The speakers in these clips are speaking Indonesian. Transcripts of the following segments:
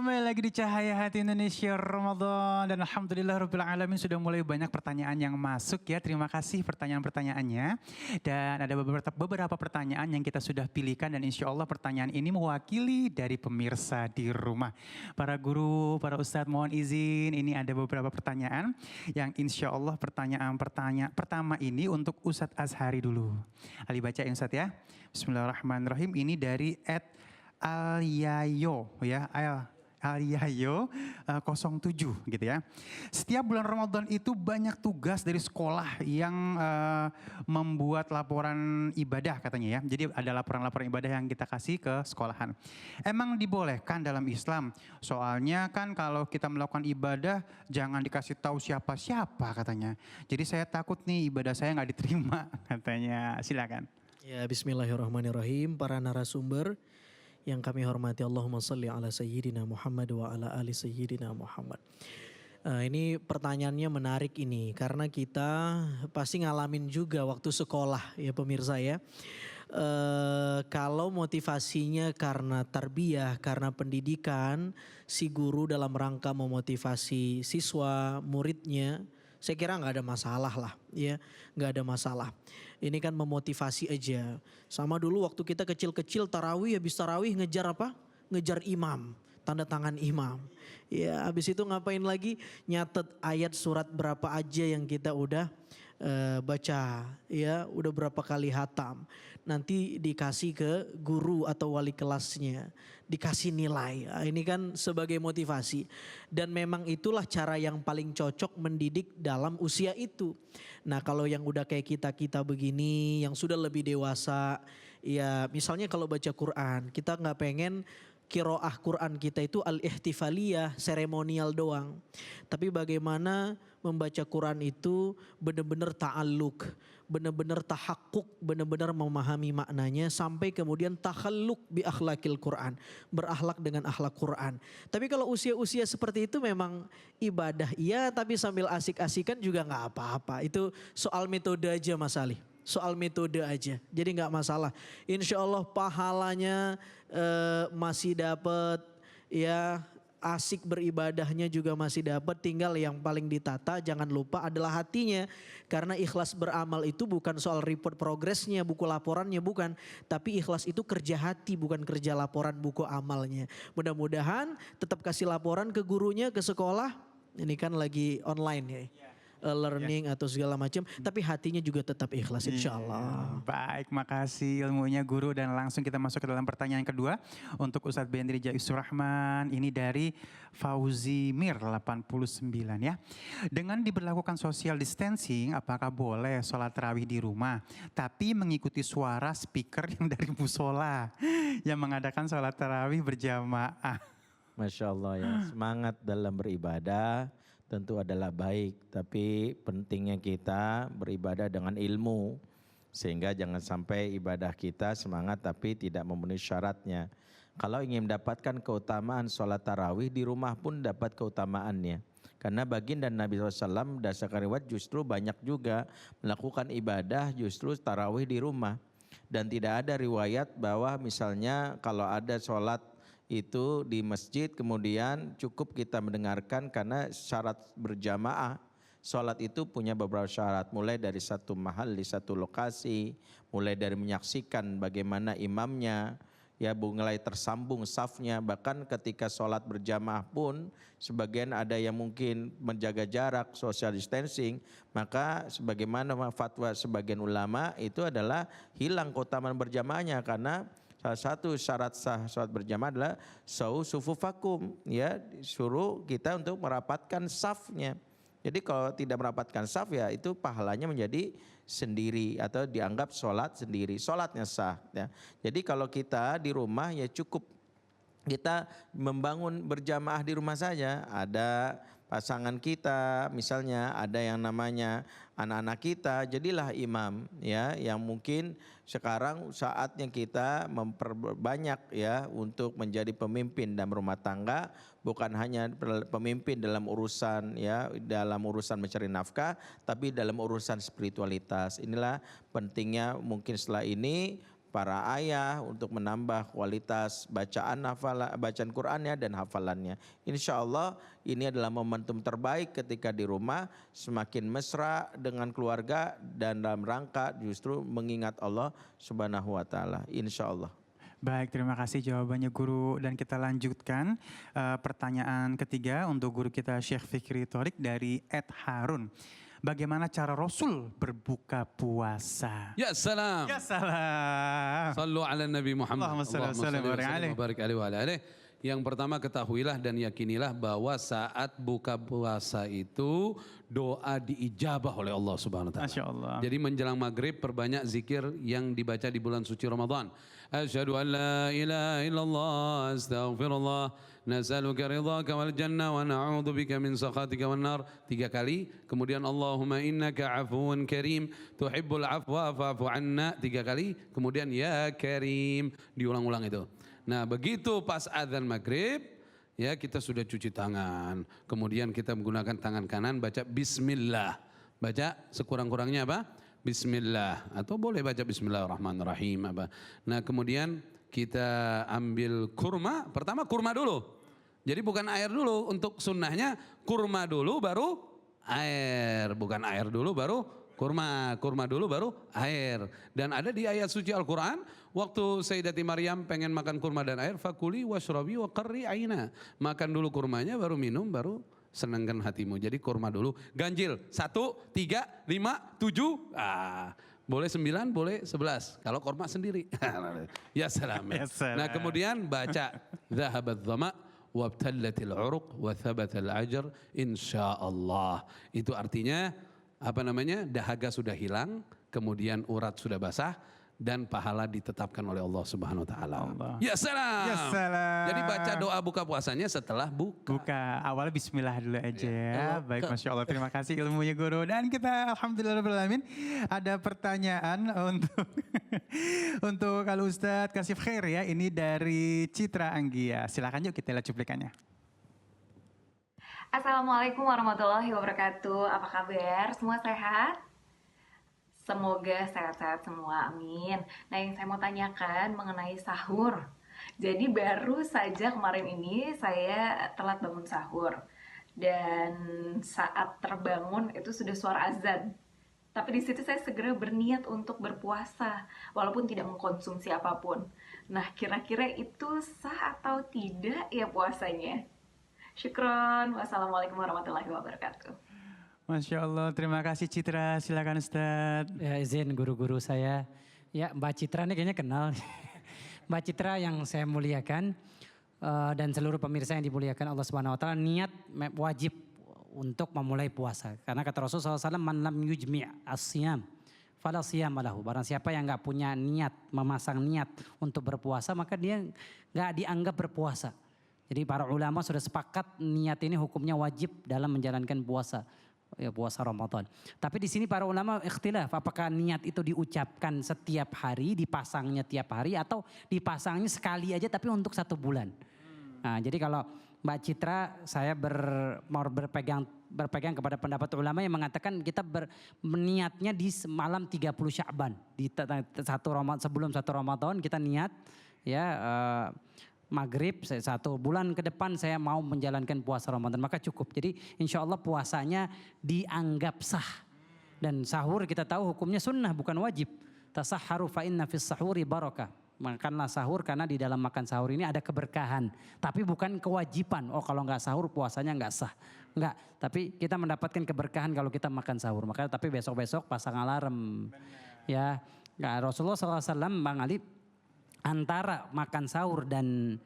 Kembali lagi di Cahaya Hati Indonesia Ramadan. Dan Alhamdulillah Rabbil Alamin sudah mulai banyak pertanyaan yang masuk ya. Terima kasih pertanyaan-pertanyaannya. Dan ada beberapa pertanyaan yang kita sudah pilihkan. Dan insya Allah pertanyaan ini mewakili dari pemirsa di rumah. Para guru, para ustadz mohon izin. Ini ada beberapa pertanyaan. Yang insya Allah pertanyaan pertama ini untuk Ustadz Azhari dulu. Ali bacain Ustadz ya. Bismillahirrahmanirrahim. Ini dari Alyayo ya, Alyayo 07 gitu ya. Setiap bulan Ramadan itu banyak tugas dari sekolah yang membuat laporan ibadah katanya ya. Jadi ada laporan-laporan ibadah yang kita kasih ke sekolahan. Emang dibolehkan dalam Islam? Soalnya kan kalau kita melakukan ibadah jangan dikasih tahu siapa-siapa katanya. Jadi saya takut nih ibadah saya nggak diterima katanya. Silakan. Ya, bismillahirrahmanirrahim. Para narasumber yang kami hormati, Allahumma salli ala sayyidina Muhammad wa ala ali sayyidina Muhammad. Ini pertanyaannya menarik ini karena kita pasti ngalamin juga waktu sekolah ya pemirsa ya. Kalau motivasinya karena tarbiyah, karena pendidikan, si guru dalam rangka memotivasi siswa, muridnya, saya kira nggak ada masalah lah ya, nggak ada masalah. Ini kan memotivasi aja. Sama dulu waktu kita kecil-kecil tarawih, habis tarawih ngejar apa? Ngejar imam, tanda tangan imam. Ya habis itu ngapain lagi? Nyatet ayat surat berapa aja yang kita udah baca ya, udah berapa kali hatam. Nanti dikasih ke guru atau wali kelasnya, dikasih nilai. Nah, ini kan sebagai motivasi. Dan memang itulah cara yang paling cocok mendidik dalam usia itu. Nah kalau yang udah kayak kita begini, yang sudah lebih dewasa, ya misalnya kalau baca Quran, kita nggak pengen kiroah Quran kita itu al-ihtifaliyah, seremonial doang. Tapi bagaimana membaca Quran itu benar-benar ta'alluq, benar-benar tahakkuk, benar-benar memahami maknanya sampai kemudian takhalluk bi akhlakil Quran, berakhlak dengan akhlak Quran. Tapi kalau usia-usia seperti itu memang ibadah iya, tapi sambil asik-asikan juga nggak apa-apa. Itu soal metode aja Mas Ali. Soal metode aja, jadi nggak masalah. Insya Allah pahalanya masih dapat, ya asik beribadahnya juga masih dapat. Tinggal yang paling ditata jangan lupa adalah hatinya. Karena ikhlas beramal itu bukan soal report progresnya, buku laporannya bukan. Tapi ikhlas itu kerja hati, bukan kerja laporan buku amalnya. Mudah-mudahan tetap kasih laporan ke gurunya, ke sekolah. Ini kan lagi online ya. Learning atau segala macam, tapi hatinya juga tetap ikhlas insya Allah. Baik, makasih ilmunya guru, dan langsung kita masuk ke dalam pertanyaan kedua untuk Ustadz Bendri Jaisur Rahman. Ini dari Fauzi Mir 89 ya. Dengan diberlakukan social distancing, apakah boleh sholat tarawih di rumah tapi mengikuti suara speaker yang dari musola yang mengadakan sholat tarawih berjamaah? Masya Allah ya, semangat dalam beribadah tentu adalah baik, tapi pentingnya kita beribadah dengan ilmu sehingga jangan sampai ibadah kita semangat tapi tidak memenuhi syaratnya. Kalau ingin mendapatkan keutamaan sholat tarawih di rumah pun dapat keutamaannya. Karena baginda Nabi SAW berdasarkan riwayat justru banyak juga melakukan ibadah justru tarawih di rumah. Dan tidak ada riwayat bahwa misalnya kalau ada sholat itu di masjid kemudian cukup kita mendengarkan, karena syarat berjamaah sholat itu punya beberapa syarat, mulai dari satu mahal di satu lokasi, mulai dari menyaksikan bagaimana imamnya, ya mulai tersambung safnya, bahkan ketika sholat berjamaah pun sebagian ada yang mungkin menjaga jarak social distancing, maka sebagaimana fatwa sebagian ulama itu adalah hilang keutamaan berjamaahnya, karena salah satu syarat sah sholat berjamaah adalah sufufakum, ya suruh kita untuk merapatkan safnya. Jadi kalau tidak merapatkan saf ya itu pahalanya menjadi sendiri atau dianggap sholat sendiri, sholatnya sah. Ya. Jadi kalau kita di rumah ya cukup kita membangun berjamaah di rumah saja. Ada pasangan kita, misalnya ada yang namanya anak-anak kita, jadilah imam ya, yang mungkin sekarang saatnya kita memperbanyak ya untuk menjadi pemimpin dalam rumah tangga, bukan hanya pemimpin dalam urusan ya, dalam urusan mencari nafkah, tapi dalam urusan spiritualitas. Inilah pentingnya mungkin setelah ini para ayah untuk menambah kualitas bacaan Qur'annya dan hafalannya. Insya Allah ini adalah momentum terbaik ketika di rumah semakin mesra dengan keluarga dan dalam rangka justru mengingat Allah Subhanahu wa taala. Insya Allah. Baik, terima kasih jawabannya guru, dan kita lanjutkan pertanyaan ketiga untuk guru kita Syekh Fikri Thorik dari Ed Harun. Bagaimana cara Rasul berbuka puasa? Ya salam. Ya salam. Sallu ala Nabi Muhammad. Allahumma salli wa sallim wa barik alaihi wa ala alihi. Yang pertama ketahuilah dan yakinilah bahwa saat buka puasa itu doa diijabah oleh Allah Subhanahu wa taala. Masya Allah. Jadi menjelang maghrib perbanyak zikir yang dibaca di bulan suci Ramadan. Asyhadu an la ilaha illallah, astaghfirullah, nas'aluka ridhaka wal jannah wa na'udzubika min sakhatika wan nar. 3 kali. Kemudian Allahumma innaka afuwun karim tuhibbul afwa fa'fu anna. 3 kali. Kemudian ya karim, diulang-ulang itu. Nah, begitu pas adzan maghrib, ya kita sudah cuci tangan. Kemudian kita menggunakan tangan kanan baca bismillah. Baca sekurang-kurangnya apa? Bismillah. Atau boleh baca bismillahirrahmanirrahim. Apa. Nah, kemudian kita ambil kurma. Pertama kurma dulu. Jadi bukan air dulu. Untuk sunnahnya kurma dulu baru air. Bukan air dulu baru kurma. Kurma dulu baru air. Dan ada di ayat suci Al-Quran, waktu Sayyidati Maryam pengen makan kurma dan air, fakuli washrabi wa qarri aina. Makan dulu kurmanya baru minum, baru senangkan hatimu. Jadi kurma dulu. Ganjil 1, 3, 5, 7. Boleh 9, boleh 11. Kalau kurma sendiri. Ya salam. Ya salam. Nah, kemudian baca dhahabat dhama wabtallatil uruq wa thabatal ajr insyaallah. Itu artinya apa namanya? Dahaga sudah hilang, kemudian urat sudah basah, dan pahala ditetapkan oleh Allah Subhanahu wa taala. Ya salam. Ya salam. Jadi baca doa buka puasanya setelah buka. Buka, awal bismillah dulu aja ya. Baik, Masya Allah, terima kasih ilmunya guru. Dan kita alhamdulillahirrahmanirrahim ada pertanyaan untuk kalau Ustadz Kasif Khair ya. Ini dari Citra Anggia. Silakan yuk kita lihat cuplikannya. Assalamualaikum warahmatullahi wabarakatuh. Apa kabar? Semua sehat? Semoga sehat-sehat semua, amin. Nah, yang saya mau tanyakan mengenai sahur. Jadi baru saja kemarin ini saya telat bangun sahur. Dan saat terbangun itu sudah suara azan. Tapi di situ saya segera berniat untuk berpuasa, walaupun tidak mengkonsumsi apapun. Nah, kira-kira itu sah atau tidak ya puasanya? Syukron. Wassalamualaikum warahmatullahi wabarakatuh. Masya Allah, terima kasih Citra. Silakan Ustadz. Ya, izin guru-guru saya. Ya, Mbak Citra ini kayaknya kenal. Mbak Citra yang saya muliakan dan seluruh pemirsa yang dimuliakan Allah Subhanahu wa taala, niat wajib untuk memulai puasa. Karena kata Rasulullah SAW, man lam yujmi' as-siyam fala siyama lahu. Barang siapa yang enggak punya niat, memasang niat untuk berpuasa, maka dia enggak dianggap berpuasa. Jadi para ulama sudah sepakat niat ini hukumnya wajib dalam menjalankan puasa. Ya, puasa Ramadan. Tapi di sini para ulama ikhtilaf, apakah niat itu diucapkan setiap hari, dipasangnya tiap hari, atau dipasangnya sekali aja tapi untuk 1 bulan. Nah, jadi kalau Mbak Citra, saya mau berpegang kepada pendapat ulama yang mengatakan kita niatnya di malam 30 Sya'ban. Di sebelum 1 Ramadan kita niat ya maghrib 1 bulan ke depan saya mau menjalankan puasa Ramadan, maka cukup. Jadi insya Allah puasanya dianggap sah. Dan sahur kita tahu hukumnya sunnah bukan wajib. Tasahharu fa inna fis sahuri barakah. Makanlah sahur karena di dalam makan sahur ini ada keberkahan. Tapi bukan kewajiban. Oh, kalau nggak sahur puasanya nggak sah. Enggak, tapi kita mendapatkan keberkahan kalau kita makan sahur. Makanya tapi besok-besok pasang alarm. Ya, Rasulullah SAW, Bang Ali, antara makan sahur dan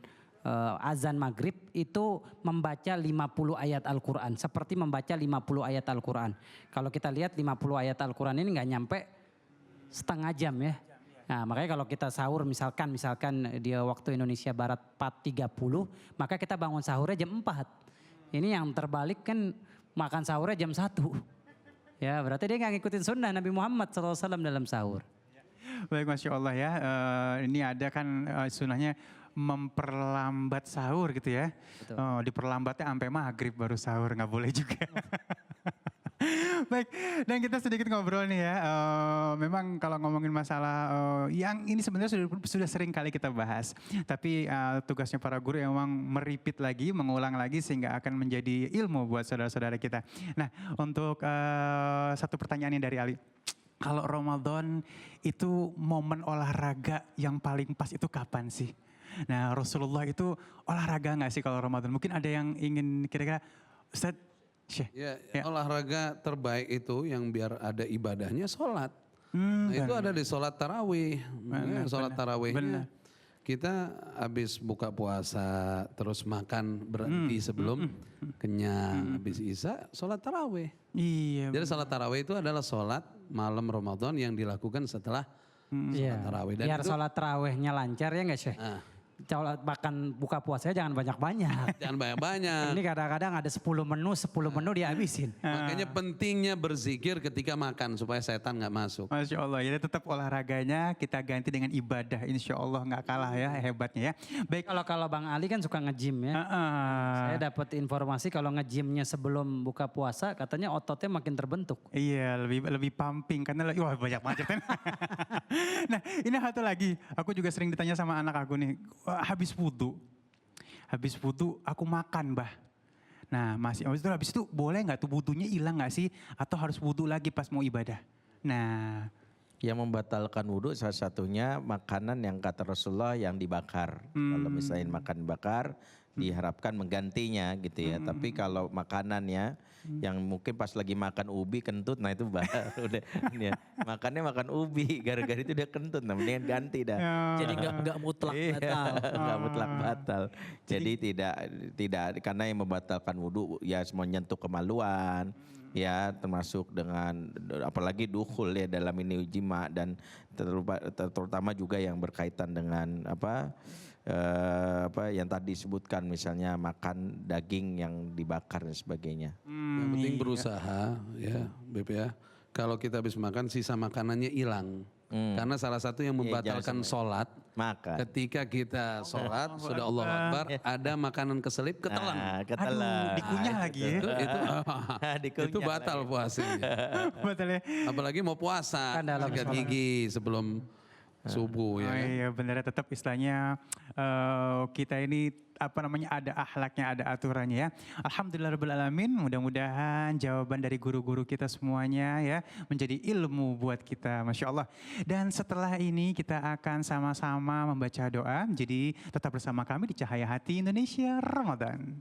azan maghrib itu membaca 50 ayat Al-Quran. Seperti membaca 50 ayat Al-Quran. Kalau kita lihat 50 ayat Al-Quran ini nggak nyampe setengah jam ya. Nah, makanya kalau kita sahur misalkan dia waktu Indonesia Barat 4.30, maka kita bangun sahurnya jam 4. Ini yang terbalik kan makan sahurnya jam 1. Ya, berarti dia nggak ngikutin sunnah Nabi Muhammad SAW dalam sahur. Baik, Masya Allah ya. Ini ada kan sunnahnya memperlambat sahur gitu ya. Diperlambatnya sampai maghrib baru sahur, nggak boleh juga. Baik, dan kita sedikit ngobrol nih ya. Memang kalau ngomongin masalah yang ini sebenarnya sudah sering kali kita bahas. Tapi tugasnya para guru memang meripit lagi, mengulang lagi sehingga akan menjadi ilmu buat saudara-saudara kita. Nah, untuk satu pertanyaan yang dari Ali. Kalau Ramadan itu momen olahraga yang paling pas itu kapan sih? Nah, Rasulullah itu olahraga nggak sih kalau Ramadan? Mungkin ada yang ingin kira-kira, Ustaz, Syekh. Ya, Ya. olahraga terbaik itu yang biar ada ibadahnya sholat. Hmm, Nah, itu ada di sholat tarawih. Ya, sholat tarawihnya. benar. Kita habis buka puasa, terus makan berhenti sebelum kenyang. Habis isya, sholat tarawih. Iya. Jadi sholat tarawih itu adalah sholat malam Ramadan yang dilakukan setelah Iya. tarawih. Dan Biar itu- sholat tarawehnya lancar ya nggak Syekh? Ah. Sholat makan buka puasanya jangan banyak-banyak. Jangan banyak-banyak. Ini kadang-kadang ada 10 menu dihabisin. Makanya pentingnya berzikir ketika makan supaya setan nggak masuk. Masya Allah, jadi tetap olahraganya kita ganti dengan ibadah. Insya Allah nggak kalah ya hebatnya ya. Baik. Kalau Bang Ali kan suka nge-gym ya. Saya dapat informasi kalau nge-gymnya sebelum buka puasa katanya ototnya makin terbentuk. Iya, lebih pumping karena wah banyak banget. Nah, ini satu lagi. Aku juga sering ditanya sama anak aku nih, "Wah, habis wudhu aku makan, Bah." Nah, habis itu boleh nggak tuh wudhunya hilang nggak sih? Atau harus wudhu lagi pas mau ibadah? Nah, Yang membatalkan wudhu salah satunya makanan yang kata Rasulullah yang dibakar. Kalau misalnya makan bakar diharapkan menggantinya gitu ya. Tapi kalau makanannya yang mungkin pas lagi makan ubi kentut, nah itu udah ya. Makannya makan ubi gara-gara itu dia kentut, nah mendingan ganti dah. Jadi nggak mutlak batal. Nggak mutlak batal. Jadi tidak karena yang membatalkan wudhu ya semua nyentuh kemaluan. Ya termasuk dengan apalagi dukhul ya dalam ini jima dan terutama juga yang berkaitan dengan apa yang tadi disebutkan misalnya makan daging yang dibakar dan sebagainya. Yang penting berusaha ya BP ya. Kalau kita habis makan sisa makanannya hilang. Karena salah satu yang membatalkan sholat. Makan. Ketika kita sholat sudah Allah Akbar ada makanan keselip ketelan. Ketelan. aduh, dikunyah lagi ya. Itu batal puasanya. Betul ya. Apalagi mau puasa, Kan dalam sikat sholat. gigi sebelum subuh ya. Oh kan? iya benar tetap istilahnya kita ini ada akhlaknya, ada aturannya ya. Alhamdulillahirrahmanirrahim. Mudah-mudahan jawaban dari guru-guru kita semuanya ya menjadi ilmu buat kita, Masya Allah. Dan setelah ini kita akan sama-sama membaca doa. Jadi tetap bersama kami di Cahaya Hati Indonesia Ramadan.